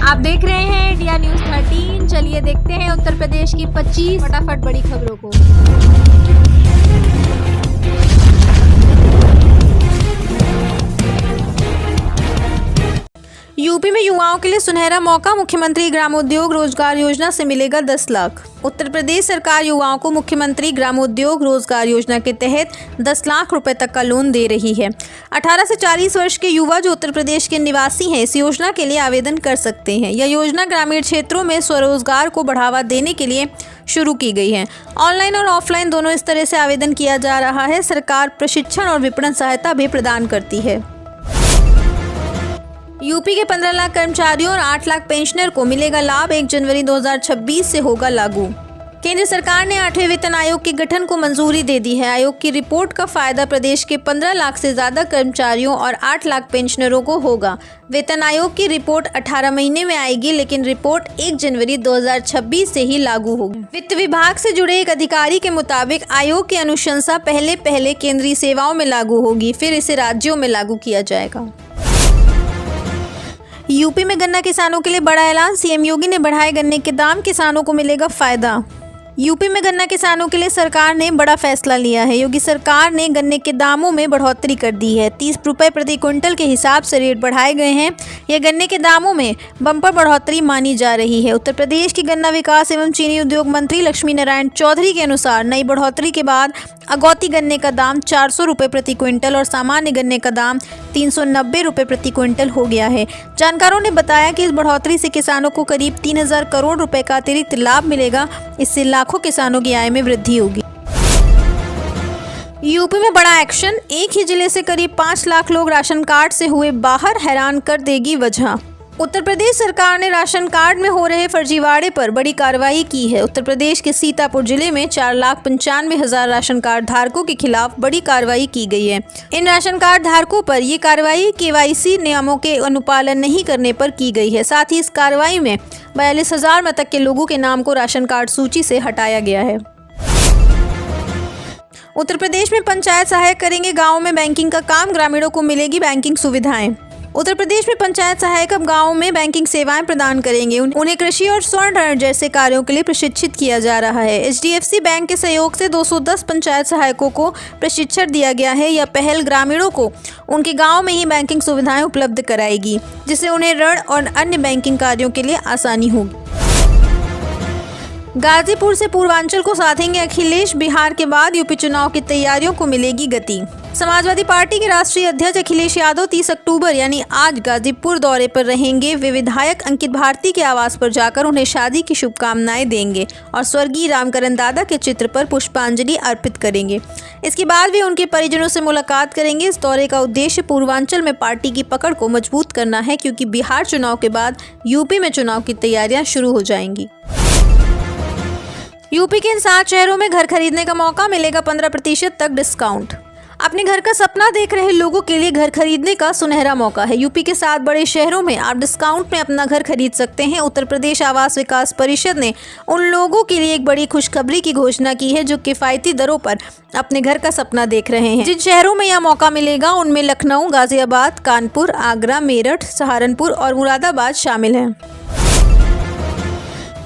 आप देख रहे हैं इंडिया न्यूज़ 13। चलिए देखते हैं उत्तर प्रदेश की 25 फटाफट बड़ी खबरों को। यूपी में युवाओं के लिए सुनहरा मौका, मुख्यमंत्री ग्रामोद्योग रोजगार योजना से मिलेगा 10 लाख। उत्तर प्रदेश सरकार युवाओं को मुख्यमंत्री ग्रामोद्योग रोजगार योजना के तहत 10 लाख रुपए तक का लोन दे रही है। 18 से 40 वर्ष के युवा जो उत्तर प्रदेश के निवासी हैं इस योजना के लिए आवेदन कर सकते हैं। यह योजना ग्रामीण क्षेत्रों में स्वरोजगार को बढ़ावा देने के लिए शुरू की गई है। ऑनलाइन और ऑफलाइन दोनों इस तरह से आवेदन किया जा रहा है। सरकार प्रशिक्षण और विपणन सहायता भी प्रदान करती है। यूपी के 15 लाख कर्मचारियों और 8 लाख पेंशनर को मिलेगा लाभ। 1 जनवरी 2026 से होगा लागू। केंद्र सरकार ने 8वें वेतन आयोग के गठन को मंजूरी दे दी है। आयोग की रिपोर्ट का फायदा प्रदेश के 15 लाख से ज्यादा कर्मचारियों और 8 लाख पेंशनरों को होगा। वेतन आयोग की रिपोर्ट 18 महीने में आएगी, लेकिन रिपोर्ट 1 जनवरी 2026 से ही लागू होगी। वित्त विभाग से जुड़े एक अधिकारी के मुताबिक आयोग की अनुशंसा पहले केंद्रीय सेवाओं में लागू होगी, फिर इसे राज्यों में लागू किया जाएगा। यूपी में गन्ना किसानों के लिए बड़ा ऐलान, सीएम योगी ने बढ़ाए गन्ने के दाम, किसानों को मिलेगा फायदा। यूपी में गन्ना किसानों के लिए सरकार ने बड़ा फैसला लिया है। योगी सरकार ने गन्ने के दामों में बढ़ोतरी कर दी है। 30 रुपये प्रति क्विंटल के हिसाब से रेट बढ़ाए गए हैं। यह गन्ने के दामों में बम्पर बढ़ोतरी मानी जा रही है। उत्तर प्रदेश की गन्ना विकास एवं चीनी उद्योग मंत्री लक्ष्मी नारायण चौधरी के अनुसार नई बढ़ोतरी के बाद अगौती गन्ने का दाम 400 रुपये प्रति क्विंटल और सामान्य गन्ने का दाम 390 रुपये प्रति क्विंटल हो गया है। जानकारों ने बताया कि इस बढ़ोतरी से किसानों को करीब 3000 करोड़ रुपए का अतिरिक्त लाभ मिलेगा। इससे लाखों किसानों की आय में वृद्धि होगी। यूपी में बड़ा एक्शन, एक ही जिले से करीब 5 लाख लोग राशन कार्ड से हुए बाहर, हैरान कर देगी वजह। उत्तर प्रदेश सरकार ने राशन कार्ड में हो रहे फर्जीवाड़े पर बड़ी कार्रवाई की है। उत्तर प्रदेश के सीतापुर जिले में 4,95,000 राशन कार्ड धारकों के खिलाफ बड़ी कार्रवाई की गई है। इन राशन कार्ड धारकों पर ये कार्रवाई KYC नियमों के अनुपालन नहीं करने पर की गई है। साथ ही इस कार्रवाई में 42,000 तक के लोगों के नाम को राशन कार्ड सूची से हटाया गया है। उत्तर प्रदेश में पंचायत सहायक करेंगे गाँव में बैंकिंग का काम, ग्रामीणों को मिलेगी बैंकिंग सुविधाएं। उत्तर प्रदेश में पंचायत सहायक अब गाँव में बैंकिंग सेवाएं प्रदान करेंगे। उन्हें कृषि और स्वर्ण ऋण जैसे कार्यों के लिए प्रशिक्षित किया जा रहा है। HDFC बैंक के सहयोग से 210 पंचायत सहायकों को प्रशिक्षण दिया गया है। यह पहल ग्रामीणों को उनके गाँव में ही बैंकिंग सुविधाएं उपलब्ध कराएगी, जिससे उन्हें ऋण और अन्य बैंकिंग कार्यों के लिए आसानी होगी। गाजीपुर से पूर्वांचल को साधेंगे अखिलेश, बिहार के बाद यूपी चुनाव की तैयारियों को मिलेगी गति। समाजवादी पार्टी के राष्ट्रीय अध्यक्ष अखिलेश यादव 30 अक्टूबर यानी आज गाजीपुर दौरे पर रहेंगे। वे विधायक अंकित भारती के आवास पर जाकर उन्हें शादी की शुभकामनाएं देंगे और स्वर्गीय रामकरण दादा के चित्र पर पुष्पांजलि अर्पित करेंगे। इसके बाद वे उनके परिजनों से मुलाकात करेंगे। इस दौरे का उद्देश्य पूर्वांचल में पार्टी की पकड़ को मजबूत करना है, क्योंकि बिहार चुनाव के बाद यूपी में चुनाव की तैयारियां शुरू हो जाएंगी। यूपी के इन 7 शहरों में घर खरीदने का मौका, मिलेगा 15% तक डिस्काउंट। अपने घर का सपना देख रहे लोगों के लिए घर खरीदने का सुनहरा मौका है। यूपी के 7 बड़े शहरों में आप डिस्काउंट में अपना घर खरीद सकते हैं। उत्तर प्रदेश आवास विकास परिषद ने उन लोगों के लिए एक बड़ी खुशखबरी की घोषणा की है जो किफायती दरों पर अपने घर का सपना देख रहे हैं। जिन शहरों में यह मौका मिलेगा उनमें लखनऊ, गाजियाबाद, कानपुर, आगरा, मेरठ, सहारनपुर और मुरादाबाद शामिल हैं।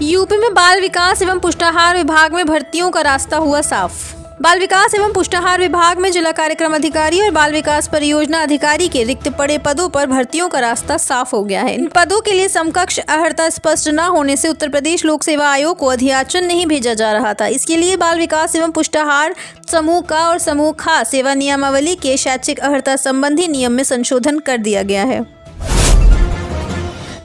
यूपी में बाल विकास एवं पुष्टाहार विभाग में भर्तियों का रास्ता हुआ साफ। बाल विकास एवं पुष्टाहार विभाग में जिला कार्यक्रम अधिकारी और बाल विकास परियोजना अधिकारी के रिक्त पड़े पदों पर भर्तियों का रास्ता साफ हो गया है। इन पदों के लिए समकक्ष अर्हता स्पष्ट न होने से उत्तर प्रदेश लोक सेवा आयोग को अधियाचन नहीं भेजा जा रहा था। इसके लिए बाल विकास एवं पुष्टाहार समूह का और समूह खा सेवा नियमावली के शैक्षिक अर्हता संबंधी नियम में संशोधन कर दिया गया है।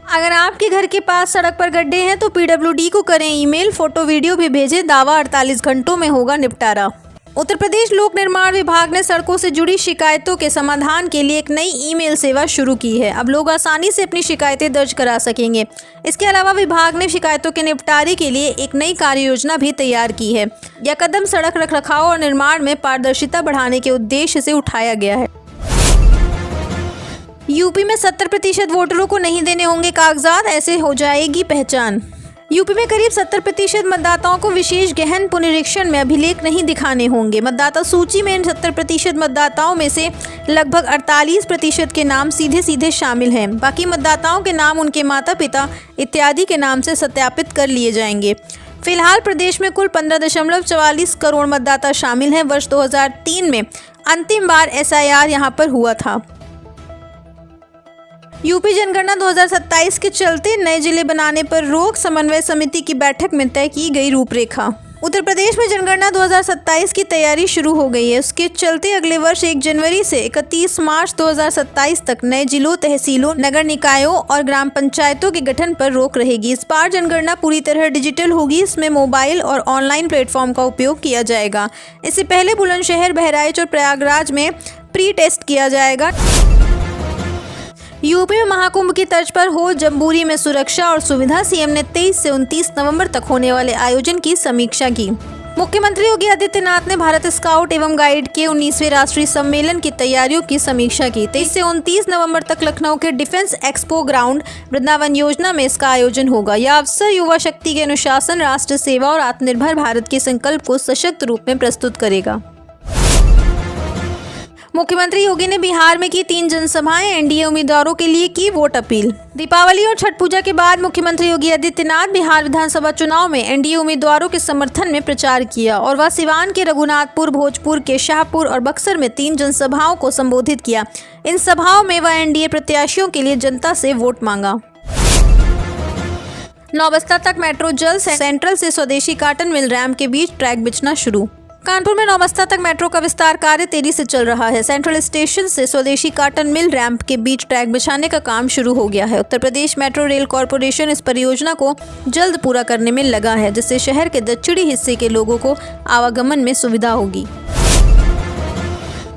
अगर आपके घर के पास सड़क पर गड्ढे हैं तो PWD को करें ईमेल, फोटो वीडियो भी भेजें, दावा 48 घंटों में होगा निपटारा। उत्तर प्रदेश लोक निर्माण विभाग ने सड़कों से जुड़ी शिकायतों के समाधान के लिए एक नई ईमेल सेवा शुरू की है। अब लोग आसानी से अपनी शिकायतें दर्ज करा सकेंगे। इसके अलावा विभाग ने शिकायतों के निपटारे के लिए एक नई कार्य योजना भी तैयार की है। यह कदम सड़क रखरखाव और निर्माण में पारदर्शिता बढ़ाने के उद्देश्य से उठाया गया है। यूपी में 70% वोटरों को नहीं देने होंगे कागजात, ऐसे हो जाएगी पहचान। यूपी में करीब 70% मतदाताओं को विशेष गहन पुनरीक्षण में अभिलेख नहीं दिखाने होंगे। मतदाता सूची में इन 70% मतदाताओं में से लगभग 48% के नाम सीधे सीधे शामिल हैं। बाकी मतदाताओं के नाम उनके माता पिता इत्यादि के नाम से सत्यापित कर लिए जाएंगे। फिलहाल प्रदेश में कुल 15.44 करोड़ मतदाता शामिल हैं। वर्ष 2003 में अंतिम बार SIR यहां पर हुआ था। यूपी जनगणना 2027 के चलते नए जिले बनाने पर रोक, समन्वय समिति की बैठक में तय की गई रूपरेखा। उत्तर प्रदेश में जनगणना 2027 की तैयारी शुरू हो गई है। उसके चलते अगले वर्ष 1 जनवरी से 31 मार्च 2027 तक नए जिलों, तहसीलों, नगर निकायों और ग्राम पंचायतों के गठन पर रोक रहेगी। इस बार जनगणना पूरी तरह डिजिटल होगी। इसमें मोबाइल और ऑनलाइन प्लेटफॉर्म का उपयोग किया जाएगा। इससे पहले बुलंदशहर, बहराइच और प्रयागराज में प्री टेस्ट किया जाएगा। यूपी में महाकुंभ की तर्ज पर हो जम्बूरी में सुरक्षा और सुविधा। सीएम ने 23 से 29 नवंबर तक होने वाले आयोजन की समीक्षा की। मुख्यमंत्री योगी आदित्यनाथ ने भारत स्काउट एवं गाइड के 19वें राष्ट्रीय सम्मेलन की तैयारियों की समीक्षा की। 23 से 29 नवंबर तक लखनऊ के डिफेंस एक्सपो ग्राउंड वृंदावन योजना में इसका आयोजन होगा। यह अवसर युवा शक्ति के अनुशासन, राष्ट्र सेवा और आत्मनिर्भर भारत के संकल्प को सशक्त रूप में प्रस्तुत करेगा। मुख्यमंत्री योगी ने बिहार में की 3 जनसभाएं। एनडीए उम्मीदवारों के लिए की वोट अपील। दीपावली और छठ पूजा के बाद मुख्यमंत्री योगी आदित्यनाथ बिहार विधानसभा चुनाव में एनडीए उम्मीदवारों के समर्थन में प्रचार किया और वह सिवान के रघुनाथपुर, भोजपुर के शाहपुर और बक्सर में 3 जनसभाओं को संबोधित किया। इन सभाओं में वह एनडीए प्रत्याशियों के लिए जनता से वोट मांगा। नौबस्ता तक मेट्रो जल्द। सेंट्रल से स्वदेशी कॉटन मिल रैम्प के बीच ट्रैक बिछना शुरू। कानपुर में नौबस्ता तक मेट्रो का विस्तार कार्य तेजी से चल रहा है। सेंट्रल स्टेशन से स्वदेशी कॉटन मिल रैंप के बीच ट्रैक बिछाने का काम शुरू हो गया है। Uttar Pradesh metro rail corporation इस परियोजना को जल्द पूरा करने में लगा है, जिससे शहर के दक्षिणी हिस्से के लोगों को आवागमन में सुविधा होगी।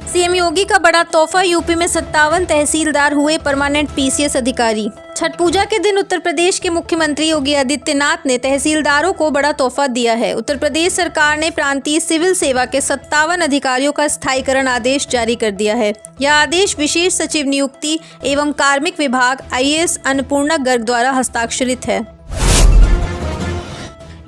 सीएम योगी का बड़ा तोहफा। यूपी में 57 तहसीलदार हुए परमानेंट PCS अधिकारी। छठ पूजा के दिन उत्तर प्रदेश के मुख्यमंत्री योगी आदित्यनाथ ने तहसीलदारों को बड़ा तोहफा दिया है। उत्तर प्रदेश सरकार ने प्रांतीय सिविल सेवा के 57 अधिकारियों का स्थायीकरण आदेश जारी कर दिया है। यह आदेश विशेष सचिव नियुक्ति एवं कार्मिक विभाग IAS अन्नपूर्णा गर्ग द्वारा हस्ताक्षरित है।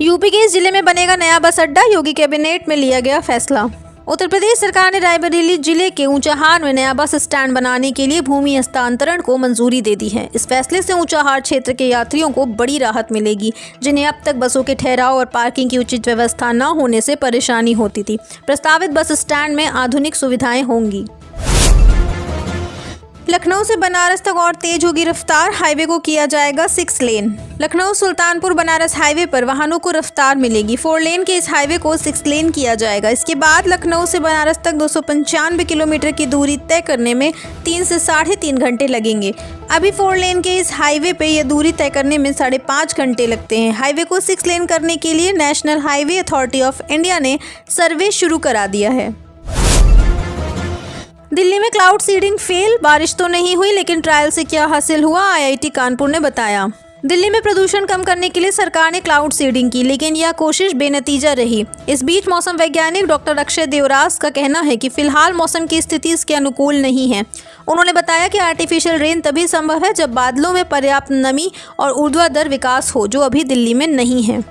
यूपी के इस जिले में बनेगा नया बस अड्डा। योगी कैबिनेट में लिया गया फैसला। उत्तर प्रदेश सरकार ने रायबरेली जिले के ऊंचाहार में नया बस स्टैंड बनाने के लिए भूमि हस्तांतरण को मंजूरी दे दी है। इस फैसले से ऊंचाहार क्षेत्र के यात्रियों को बड़ी राहत मिलेगी, जिन्हें अब तक बसों के ठहराव और पार्किंग की उचित व्यवस्था न होने से परेशानी होती थी। प्रस्तावित बस स्टैंड में आधुनिक सुविधाएं होंगी। लखनऊ से बनारस तक और तेज होगी रफ्तार। हाईवे को किया जाएगा 6 लेन। लखनऊ सुल्तानपुर बनारस हाईवे पर वाहनों को रफ्तार मिलेगी। 4 लेन के इस हाईवे को 6 लेन किया जाएगा। इसके बाद लखनऊ से बनारस तक 295 किलोमीटर की दूरी तय करने में 3 से 3.5 घंटे लगेंगे। अभी 4 लेन के इस हाईवे पे यह दूरी तय करने में 5.5 घंटे लगते हैं। हाईवे को 6 लेन करने के लिए national highway authority of India ने सर्वे शुरू करा दिया है। दिल्ली में क्लाउड सीडिंग फेल। बारिश तो नहीं हुई, लेकिन ट्रायल से क्या हासिल हुआ, IIT कानपुर ने बताया। दिल्ली में प्रदूषण कम करने के लिए सरकार ने क्लाउड सीडिंग की, लेकिन यह कोशिश बेनतीजा रही। इस बीच मौसम वैज्ञानिक डॉक्टर अक्षय देवरास का कहना है कि फिलहाल मौसम की स्थिति इसके अनुकूल नहीं है। उन्होंने बताया कि आर्टिफिशियल रेन तभी संभव है जब बादलों में पर्याप्त नमी और ऊर्ध्वाधर विकास हो, जो अभी दिल्ली में नहीं है।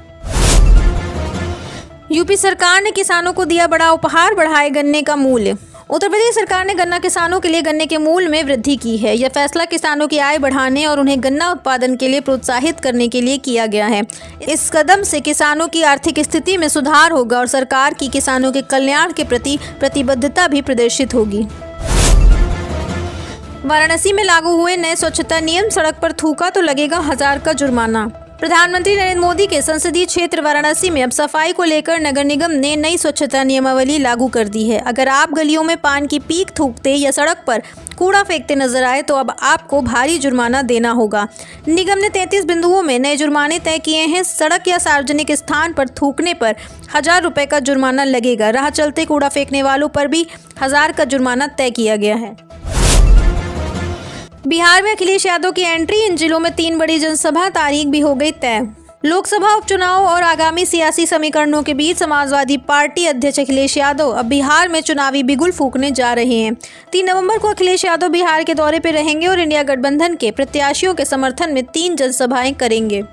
यूपी सरकार ने किसानों को दिया बड़ा उपहार। बढ़ाए गन्ने का मूल्य। उत्तर प्रदेश सरकार ने गन्ना किसानों के लिए गन्ने के मूल्य में वृद्धि की है। यह फैसला किसानों की आय बढ़ाने और उन्हें गन्ना उत्पादन के लिए प्रोत्साहित करने के लिए किया गया है। इस कदम से किसानों की आर्थिक स्थिति में सुधार होगा और सरकार की किसानों के कल्याण के प्रति प्रतिबद्धता भी प्रदर्शित होगी। वाराणसी में लागू हुए नए स्वच्छता नियम। सड़क पर थूका तो लगेगा 1000 का जुर्माना। प्रधानमंत्री नरेंद्र मोदी के संसदीय क्षेत्र वाराणसी में अब सफाई को लेकर नगर निगम ने नई स्वच्छता नियमावली लागू कर दी है। अगर आप गलियों में पान की पीक थूकते या सड़क पर कूड़ा फेंकते नजर आए तो अब आपको भारी जुर्माना देना होगा। निगम ने 33 बिंदुओं में नए जुर्माने तय किए हैं। सड़क या सार्वजनिक स्थान पर थूकने पर 1000 रुपये का जुर्माना लगेगा। राह चलते कूड़ा फेंकने वालों पर भी 1000 का जुर्माना तय किया गया है। बिहार में अखिलेश यादव की एंट्री। इन जिलों में 3 बड़ी जनसभा। तारीख भी हो गई तय। लोकसभा उपचुनाव और आगामी सियासी समीकरणों के बीच समाजवादी पार्टी अध्यक्ष अखिलेश यादव अब बिहार में चुनावी बिगुल फूंकने जा रहे हैं। 3 नवंबर को अखिलेश यादव बिहार के दौरे पर रहेंगे और इंडिया गठबंधन के प्रत्याशियों के समर्थन में 3 जनसभाएं करेंगे।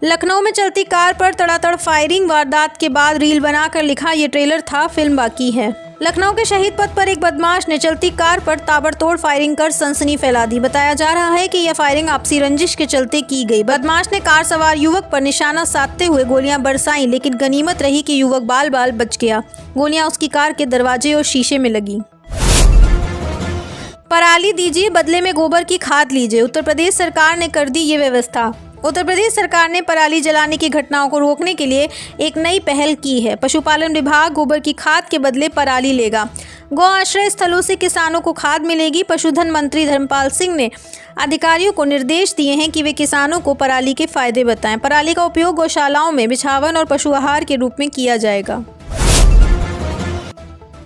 लखनऊ में चलती कार पर तड़ातड़ फायरिंग, वारदात के बाद रील बनाकर लिखा ये ट्रेलर था, फिल्म बाकी है। लखनऊ के शहीद पथ पर एक बदमाश ने चलती कार पर ताबड़तोड़ फायरिंग कर सनसनी फैला दी। बताया जा रहा है कि यह फायरिंग आपसी रंजिश के चलते की गई। बदमाश ने कार सवार युवक पर निशाना साधते हुए गोलियां बरसाईं, लेकिन गनीमत रही कि युवक बाल बाल बच गया। गोलियां उसकी कार के दरवाजे और शीशे में लगी। पराली दीजिए, बदले में गोबर की खाद लीजिए। उत्तर प्रदेश सरकार ने कर दी ये व्यवस्था। उत्तर प्रदेश सरकार ने पराली जलाने की घटनाओं को रोकने के लिए एक नई पहल की है। पशुपालन विभाग गोबर की खाद के बदले पराली लेगा। गौ आश्रय स्थलों से किसानों को खाद मिलेगी। पशुधन मंत्री धर्मपाल सिंह ने अधिकारियों को निर्देश दिए हैं कि वे किसानों को पराली के फायदे बताएं। पराली का उपयोग गौशालाओं में बिछावन और पशु आहार के रूप में किया जाएगा।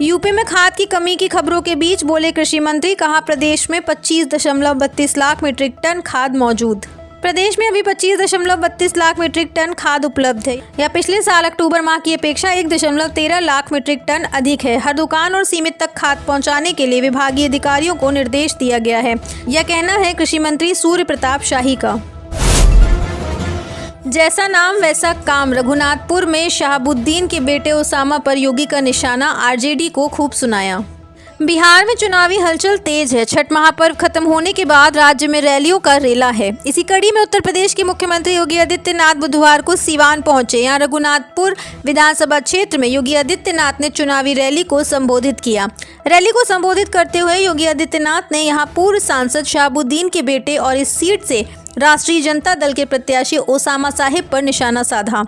यूपी में खाद की कमी की खबरों के बीच बोले कृषि मंत्री, कहा प्रदेश में 25.32 लाख मीट्रिक टन खाद मौजूद। प्रदेश में अभी 25.32 लाख मीट्रिक टन खाद उपलब्ध है। यह पिछले साल अक्टूबर माह की अपेक्षा 1.13 लाख मीट्रिक टन अधिक है। हर दुकान और सीमित तक खाद पहुंचाने के लिए विभागीय अधिकारियों को निर्देश दिया गया है। यह कहना है कृषि मंत्री सूर्य प्रताप शाही का। जैसा नाम वैसा काम, रघुनाथपुर में शहाबुद्दीन के बेटे ओसामा पर योगी का निशाना, आरजेडी को खूब सुनाया। बिहार में चुनावी हलचल तेज है। छठ महापर्व खत्म होने के बाद राज्य में रैलियों का रेला है। इसी कड़ी में उत्तर प्रदेश के मुख्यमंत्री योगी आदित्यनाथ बुधवार को सीवान पहुंचे। यहां रघुनाथपुर विधानसभा क्षेत्र में योगी आदित्यनाथ ने चुनावी रैली को संबोधित किया। रैली को संबोधित करते हुए योगी आदित्यनाथ ने यहां पूर्व सांसद शहाबुद्दीन के बेटे और इस सीट से राष्ट्रीय जनता दल के प्रत्याशी ओसामा साहिब पर निशाना साधा।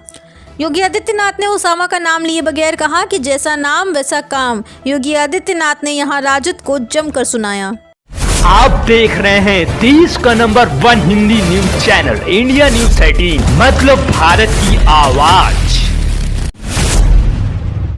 योगी आदित्यनाथ ने ओसामा का नाम लिए बगैर कहा कि जैसा नाम वैसा काम। योगी आदित्यनाथ ने यहां राजद को जमकर सुनाया। आप देख रहे हैं देश का number 1 Hindi news channel India news 13, मतलब भारत की आवाज।